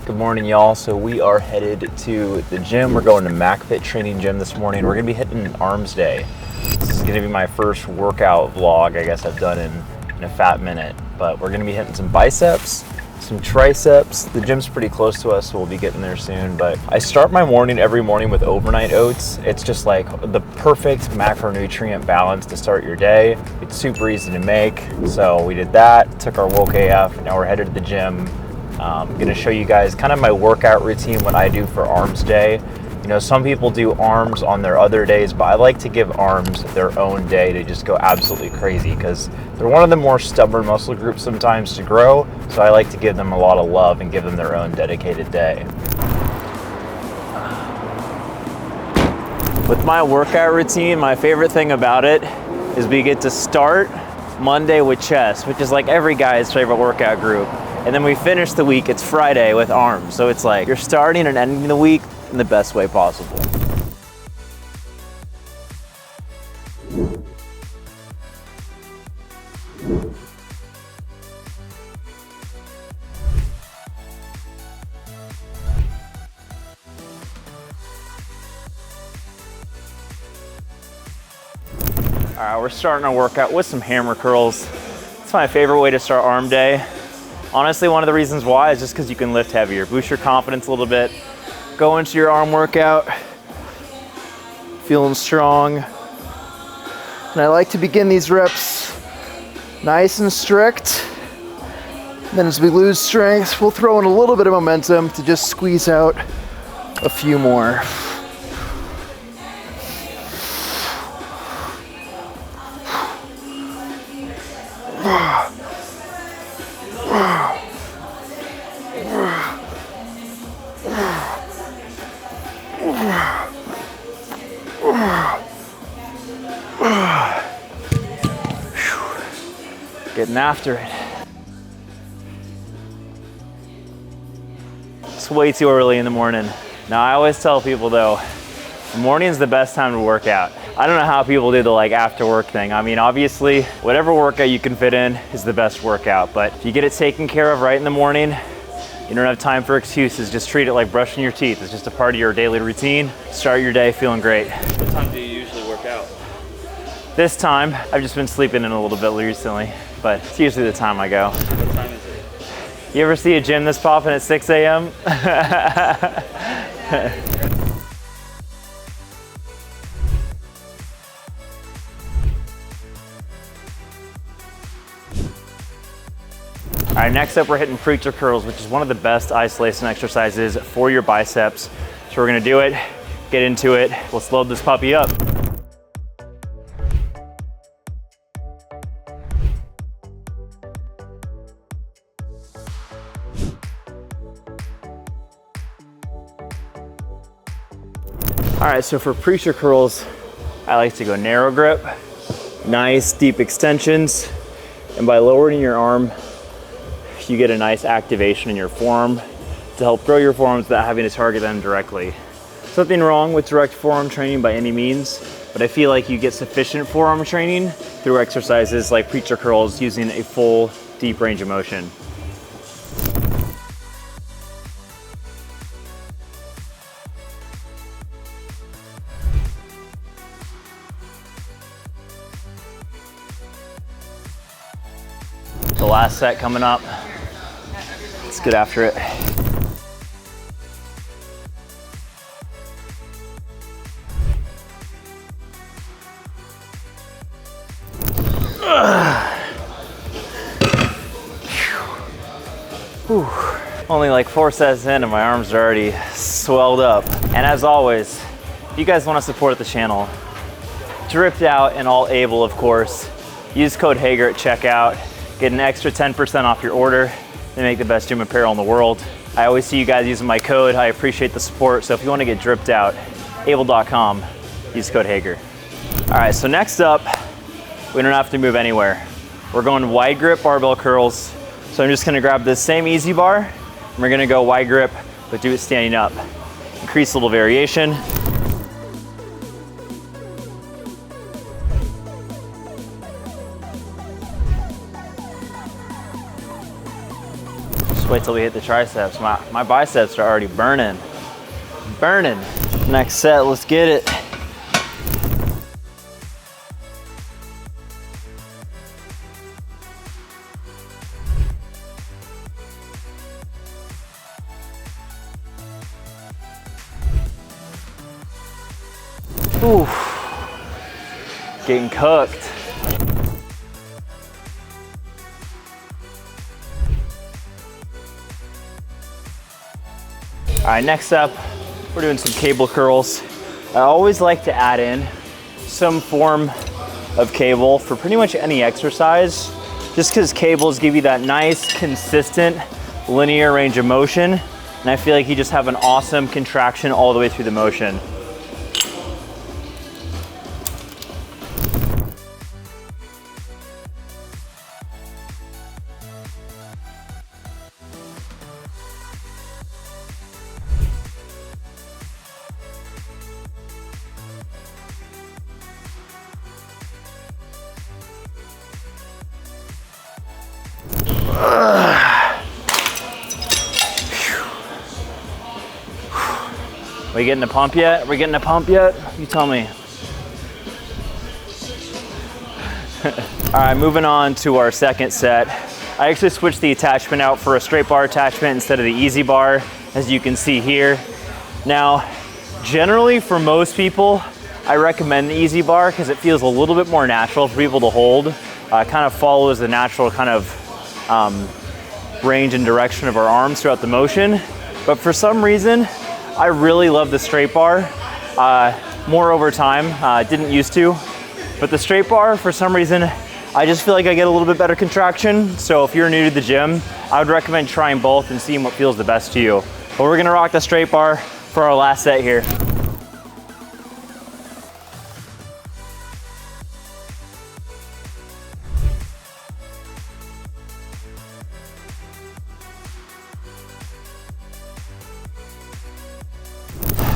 Good morning, y'all. So we are headed to the gym. We're going to MacFit Training Gym this morning. We're gonna be hitting an arms day. This is gonna be my first workout vlog I guess I've done in a fat minute. But we're gonna be hitting some biceps, some triceps. The gym's pretty close to us, so we'll be getting there soon. But I start my morning every morning with overnight oats. It's just like the perfect macronutrient balance to start your day. It's super easy to make. So we did that, took our woke AF, now we're headed to the gym. I'm gonna show you guys kind of my workout routine, what I do for arms day. You know, some people do arms on their other days, but I like to give arms their own day to just go absolutely crazy because they're one of the more stubborn muscle groups sometimes to grow. So I like to give them a lot of love and give them their own dedicated day. With my workout routine, my favorite thing about it is we get to start Monday with chest, which is like every guy's favorite workout group. And then we finish the week, it's Friday with arms. So it's like you're starting and ending the week in the best way possible. All right, we're starting our workout with some hammer curls. It's my favorite way to start arm day. Honestly, one of the reasons why is just because you can lift heavier, boost your confidence a little bit, go into your arm workout, feeling strong. And I like to begin these reps nice and strict. Then as we lose strength, we'll throw in a little bit of momentum to just squeeze out a few more. Getting after it. It's way too early in the morning. Now I always tell people though, the morning's the best time to work out. I don't know how people do the like after work thing. I mean, obviously, whatever workout you can fit in is the best workout, but if you get it taken care of right in the morning, you don't have time for excuses. Just treat it like brushing your teeth. It's just a part of your daily routine. Start your day feeling great. What time do you usually work out? This time, I've just been sleeping in a little bit recently, but it's usually the time I go. What time is it? You ever see a gym that's popping at 6 a.m.? All right, next up we're hitting preacher curls, which is one of the best isolation exercises for your biceps. So we're gonna do it, get into it. Let's load this puppy up. All right, so for preacher curls, I like to go narrow grip, nice deep extensions, and by lowering your arm, you get a nice activation in your forearm to help grow your forearms without having to target them directly. There's nothing wrong with direct forearm training by any means, but I feel like you get sufficient forearm training through exercises like preacher curls using a full deep range of motion. The last set coming up. Let's get after it. Whew. Only like 4 sets in and my arms are already swelled up. And as always, if you guys want to support the channel, dripped out and all able, of course, use code Hager at checkout. Get an extra 10% off your order. They make the best gym apparel in the world. I always see you guys using my code. I appreciate the support. So if you want to get dripped out, able.com, use code Hager. All right, so next up, we don't have to move anywhere. We're going wide grip barbell curls. So I'm just gonna grab this same easy bar, and we're gonna go wide grip, but do it standing up. Increase a little variation. Just wait till we hit the triceps. My biceps are already burning. Burning. Next set, let's get it. Ooh, getting cooked. All right, next up, we're doing some cable curls. I always like to add in some form of cable for pretty much any exercise, just because cables give you that nice, consistent, linear range of motion. And I feel like you just have an awesome contraction all the way through the motion. We getting a pump yet? We getting a pump yet? You tell me. All right, moving on to our second set. I actually switched the attachment out for a straight bar attachment instead of the easy bar, as you can see here. Now, generally for most people, I recommend the easy bar because it feels a little bit more natural for people to hold. Kind of follows the natural kind of range and direction of our arms throughout the motion. But for some reason, I really love the straight bar, more over time, didn't used to. But the straight bar, for some reason, I just feel like I get a little bit better contraction. So if you're new to the gym, I would recommend trying both and seeing what feels the best to you. But we're gonna rock the straight bar for our last set here.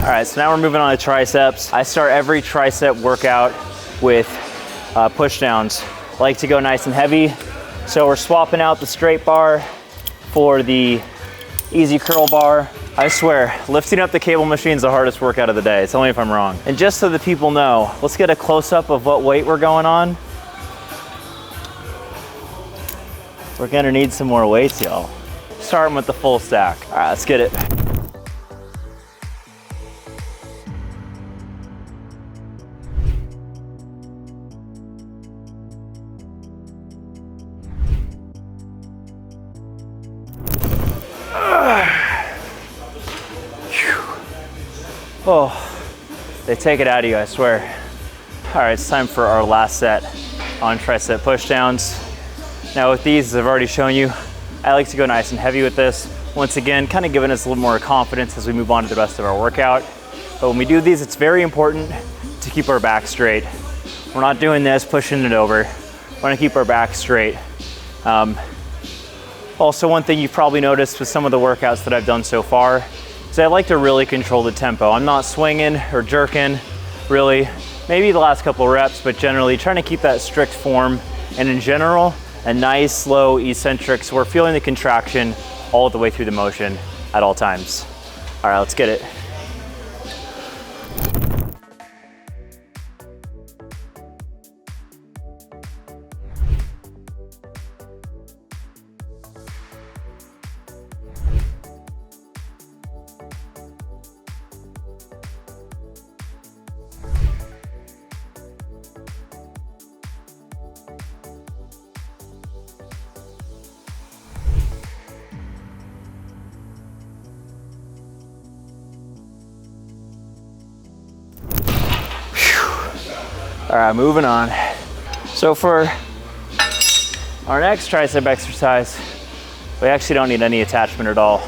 All right, so now we're moving on to triceps. I start every tricep workout with push downs. I like to go nice and heavy. So we're swapping out the straight bar for the easy curl bar. I swear, lifting up the cable machine is the hardest workout of the day. Tell me if I'm wrong. And just so the people know, let's get a close up of what weight we're going on. We're gonna need some more weights, y'all. Starting with the full stack. All right, let's get it. Oh, they take it out of you, I swear. All right, it's time for our last set on tricep pushdowns. Now with these, as I've already shown you, I like to go nice and heavy with this. Once again, kind of giving us a little more confidence as we move on to the rest of our workout. But when we do these, it's very important to keep our back straight. We're not doing this, pushing it over. We want to keep our back straight. Also, one thing you've probably noticed with some of the workouts that I've done so far is I like to really control the tempo. I'm not swinging or jerking, really. Maybe the last couple reps, but generally trying to keep that strict form. And in general, a nice, slow, eccentric, so we're feeling the contraction all the way through the motion at all times. All right, let's get it. All right, moving on. So for our next tricep exercise, we actually don't need any attachment at all.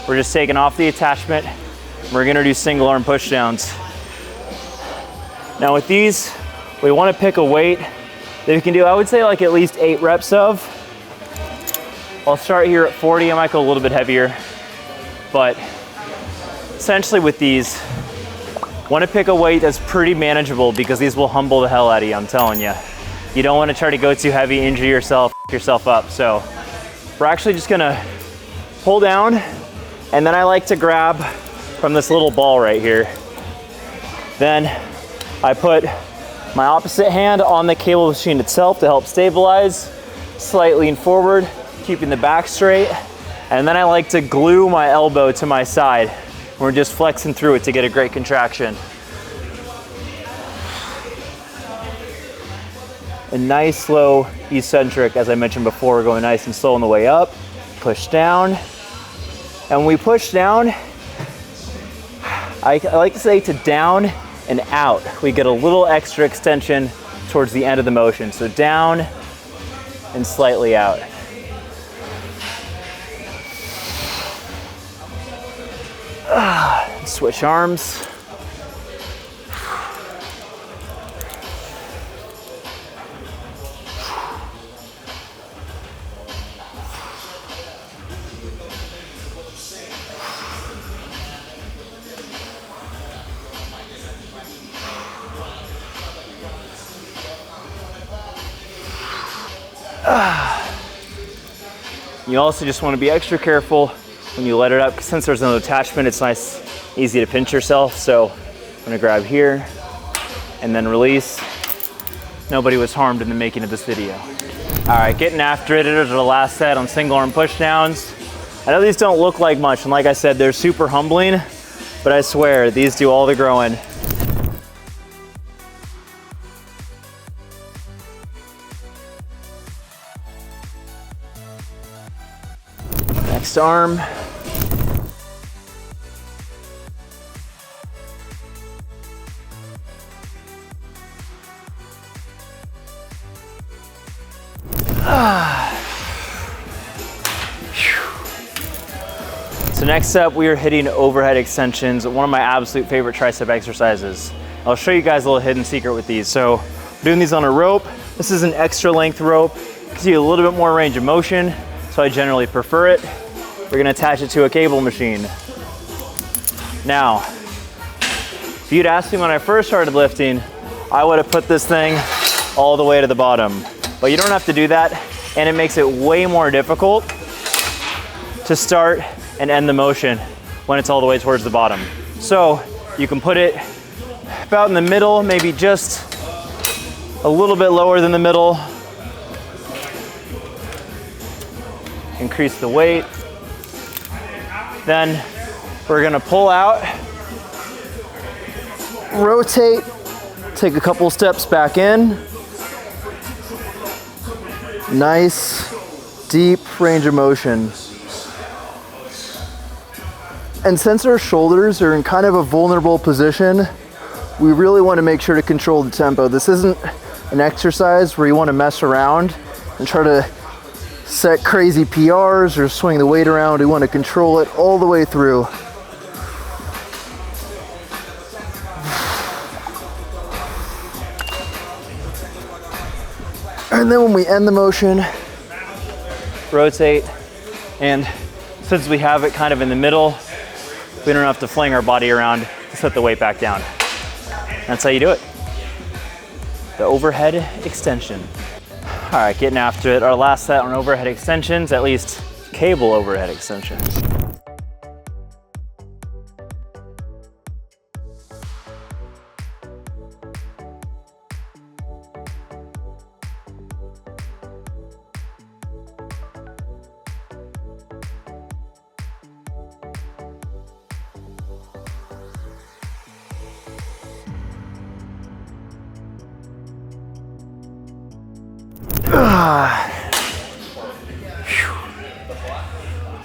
We're just taking off the attachment. We're gonna do single arm push downs. Now with these, we wanna pick a weight that we can do, I would say like at least 8 reps of. I'll start here at 40, I might go a little bit heavier, but essentially with these, want to pick a weight that's pretty manageable because these will humble the hell out of you, I'm telling you. You don't want to try to go too heavy, injure yourself, f yourself up. So we're actually just gonna pull down, and then I like to grab from this little ball right here. Then I put my opposite hand on the cable machine itself to help stabilize, slight lean forward, keeping the back straight, and then I like to glue my elbow to my side. We're just flexing through it to get a great contraction. A nice slow eccentric, as I mentioned before, we're going nice and slow on the way up, push down. And when we push down, I like to say to down and out. We get a little extra extension towards the end of the motion. So down and slightly out. Switch arms. You also just want to be extra careful when you let it up, because since there's no attachment, it's nice, easy to pinch yourself. So I'm gonna grab here and then release. Nobody was harmed in the making of this video. All right, getting after it. It is the last set on single arm push downs. I know these don't look like much, and like I said, they're super humbling, but I swear these do all the growing. Next arm. So next up, we are hitting overhead extensions, one of my absolute favorite tricep exercises. I'll show you guys a little hidden secret with these. So I'm doing these on a rope. This is an extra length rope. Gives you a little bit more range of motion, so I generally prefer it. We're gonna attach it to a cable machine. Now, if you'd asked me when I first started lifting, I would have put this thing all the way to the bottom. But you don't have to do that, and it makes it way more difficult to start and end the motion when it's all the way towards the bottom. So you can put it about in the middle, maybe just a little bit lower than the middle. Increase the weight. Then we're gonna pull out, rotate, take a couple steps back in. Nice, deep range of motion. And since our shoulders are in kind of a vulnerable position, we really want to make sure to control the tempo. This isn't an exercise where you want to mess around and try to set crazy PRs or swing the weight around. We want to control it all the way through. And then when we end the motion, rotate, and since we have it kind of in the middle, we don't have to fling our body around to set the weight back down. That's how you do it. The overhead extension. All right, getting after it. Our last set on overhead extensions, at least cable overhead extensions.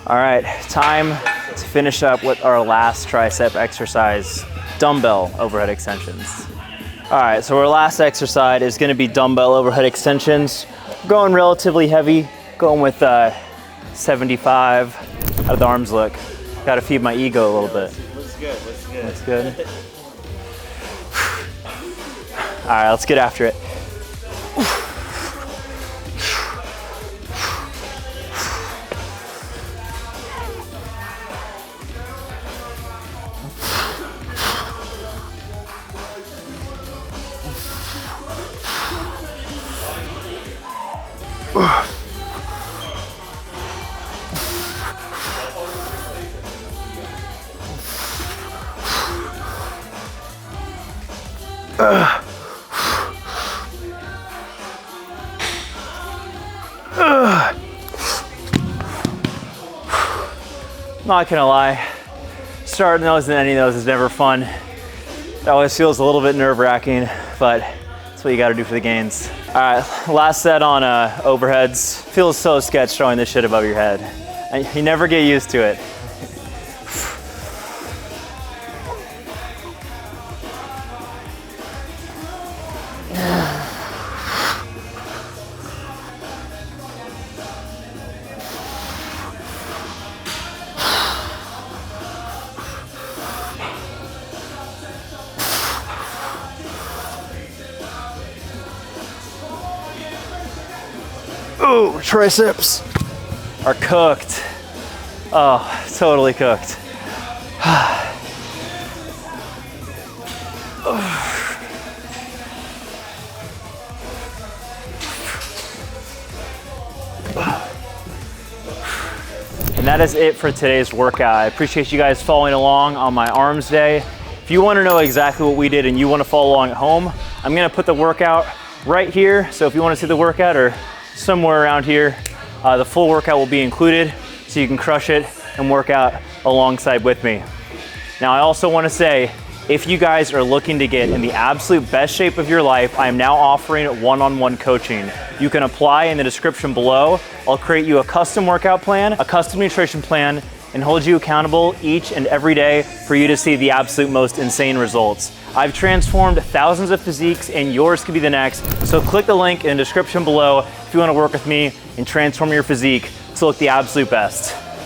All right, time to finish up with our last tricep exercise, dumbbell overhead extensions. All right, so our last exercise is gonna be dumbbell overhead extensions. Going relatively heavy, going with 75. How do the arms look? Gotta feed my ego a little bit. Looks good, looks good. Looks good. All right, let's get after it. Not gonna lie, starting those and ending those is never fun. It always feels a little bit nerve-wracking, but that's what you gotta do for the gains. All right, last set on overheads. Feels so sketch throwing this shit above your head. And you never get used to it. Ooh, triceps are cooked. Oh, totally cooked. And that is it for today's workout. I appreciate you guys following along on my arms day. If you want to know exactly what we did and you want to follow along at home, I'm going to put the workout right here. So if you want to see the workout or somewhere around here, the full workout will be included so you can crush it and work out alongside with me. Now, I also want to say, if you guys are looking to get in the absolute best shape of your life, I am now offering one-on-one coaching. You can apply in the description below. I'll create you a custom workout plan, a custom nutrition plan, and hold you accountable each and every day for you to see the absolute most insane results. I've transformed thousands of physiques and yours could be the next. So click the link in the description below if you want to work with me and transform your physique to look the absolute best.